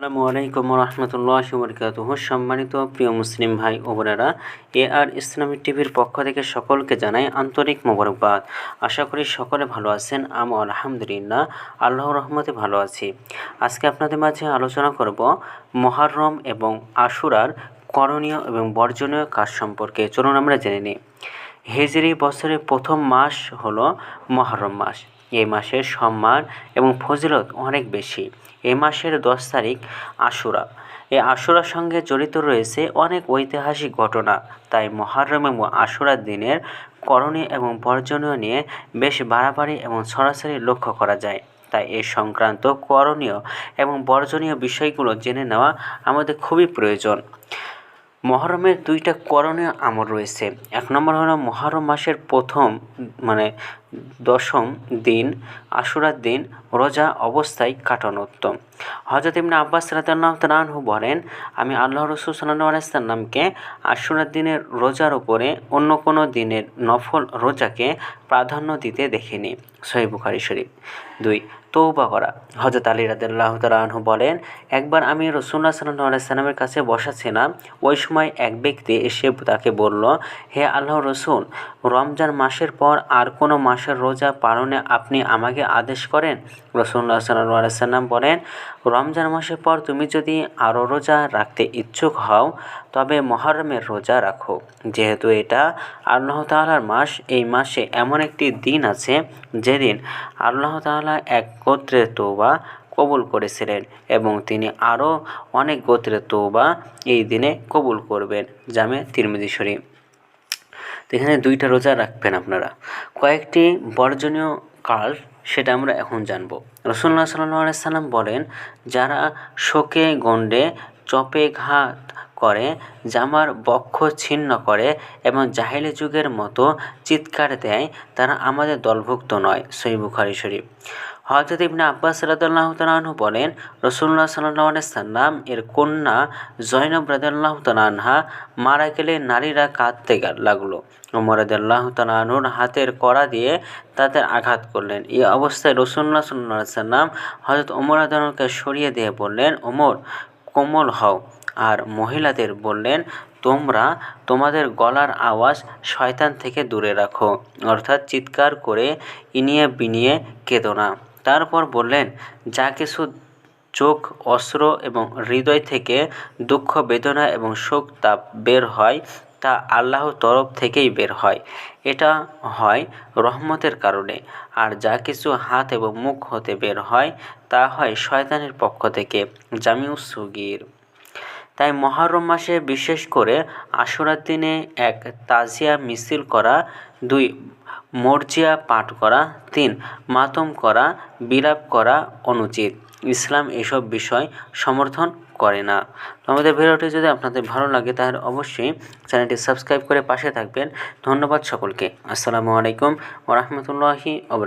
আসসালামু আলাইকুম রহমতুল্লাহি ওয়া বারাকাতুহু। সম্মানিত প্রিয় মুসলিম ভাই ও বোনেরা, আর ইসলামিক টিভির পক্ষ থেকে সকলকে জানাই আন্তরিক মোবারকবাদ। আশা করি সকলে ভালো আছেন। আমি আলহামদুলিল্লাহ আল্লাহর রহমতে ভালো আছি। আজকে আপনাদের মাঝে আলোচনা করব মুহররম এবং আশুরার করণীয় এবং বর্জনীয় কাজ সম্পর্কে। চলুন আমরা জেনে নিই। হিজরি বছরের প্রথম মাস হলো মুহররম মাস। এই মাসের সম্মান এবং ফজিলত অনেক বেশি। এই মাসের 10 তারিখ আশুরা। এই আশুরার সঙ্গে জড়িত রয়েছে অনেক ঐতিহাসিক ঘটনা। তাই মুহররম এবং আশুরার দিনের করণীয় এবং বর্জনীয় নিয়ে বেশ বাড়াবাড়ি এবং সরাসরি লক্ষ্য করা যায়। তাই এ সংক্রান্ত করণীয় এবং বর্জনীয় বিষয়গুলো জেনে নেওয়া আমাদের খুবই প্রয়োজন। মুহররমের 2টা করণীয় আমল রয়েছে। 1 নম্বর হলো মুহররম মাসের প্রথম 10ম দিন আশুরার দিন রোজা অবস্থায় কাটানো উত্তম। হযরত ইবনে আব্বাস রাদিয়াল্লাহু তাআলা আনহু বলেন, আমি আল্লাহর রাসূল সাল্লাল্লাহু আলাইহি ওয়াসাল্লামকে আশুরার দিনের রোজার উপরে অন্য কোনো দিনের নফল রোজাকে প্রাধান্য দিতে দেখিনি। সহিহ বুখারী শরীফ। 2 তওবা করা। হযরত আলী রাদিয়াল্লাহু তাআলা আনহু বলেন, একবার আমি রাসূলুল্লাহ সাল্লাল্লাহু আলাইহি ওয়াসাল্লামের কাছে বসা ছিলাম। ওই সময় এক ব্যক্তি এসে তাকে বলল, হে আল্লাহর রাসূল, রমজান মাসের পর আর কোনো মাসের রোজা পালনে আপনি আমাকে আদেশ করেন? রাসূলুল্লাহ সাল্লাল্লাহু আলাইহি ওয়াসাল্লাম বলেন, রমজান মাসের পর তুমি যদি আরও রোজা রাখতে ইচ্ছুক হও তবে মুহররমের রোজা রাখো। যেহেতু এটা আল্লাহ তাআলার মাস, এই মাসে এমন একটি দিন আছে যেদিন আল্লাহ তাআলা এক গোত্রের তওবা কবুল করেছিলেন এবং তিনি আরও অনেক গোত্রের তওবা এই দিনে কবুল করবেন। জামে তিরমিজি শরীফ। তো এখানে 2টা রোজা রাখবেন আপনারা। কয়েকটি বর্জনীয় কাজ সেটা আমরা এখন জানব। রাসূলুল্লাহ সাল্লাল্লাহু আলাইহি সাল্লাম বলেন, যারা শোকে গণ্ডে চপে ঘাত করে, জামার বক্ষ ছিন্ন করে এবং জাহেলি যুগের মতো চিৎকার দেয়, তারা আমাদের দলভুক্ত নয়। সহিহ বুখারী শরীফ। হযরত ইবনে আব্বাস রাদিয়াল্লাহু তাআলা আনহু বলেন, রাসূলুল্লাহ সাল্লাল্লাহু আলাইহি সাল্লাম এর কন্যা জয়নব রাদিয়াল্লাহু তাআলা আনহা মারা গেলে নারীরা কাঁদতে লাগলো। ওমর রাদিয়াল্লাহু তাআলা আনহুর হাতের কড়া দিয়ে তাদের আঘাত করলেন। এই অবস্থায় রাসূলুল্লাহ সাল্লাল্লাহু আলাইহি সাল্লাম হযরত ওমর রাদিয়াল্লাহু আনহুকে সরিয়ে দিয়ে বললেন, ওমর, কোমল হও। আর মহিলাদের বললেন, তোমরা তোমাদের গলার আওয়াজ শয়তান থেকে দূরে রাখো, অর্থাৎ চিৎকার করে ইনিয়ে বিনিয়ে কেঁদো না। তারপর বললেন, যা কিছু চোখ, অশ্র এবং হৃদয় থেকে দুঃখ, বেদনা এবং শোক তাপ বের হয় তা আল্লাহর তরফ থেকেই বের হয়। এটা হয় রহমতের কারণে। আর যা কিছু হাত এবং মুখ হতে বের হয় তা হয় শয়তানের পক্ষ থেকে। জামিউস সগীর। তাই মুহররম মাসে বিশেষ করে আশুরার দিনে 1 তাজিয়া মিছিল করা, 2 মরজিয়া পাঠ করা, 3 মাতম করা, বিলাপ করা অনুচিত। ইসলাম এসব বিষয় সমর্থন করে না। আমাদের ভিডিওটি যদি আপনাদের ভালো লাগে তাহলে অবশ্যই চ্যানেলটি সাবস্ক্রাইব করে পাশে থাকবেন। ধন্যবাদ সকলকে। আসসালামু আলাইকুম ওয়া রাহমাতুল্লাহি ওয়া বারাকাতুহু।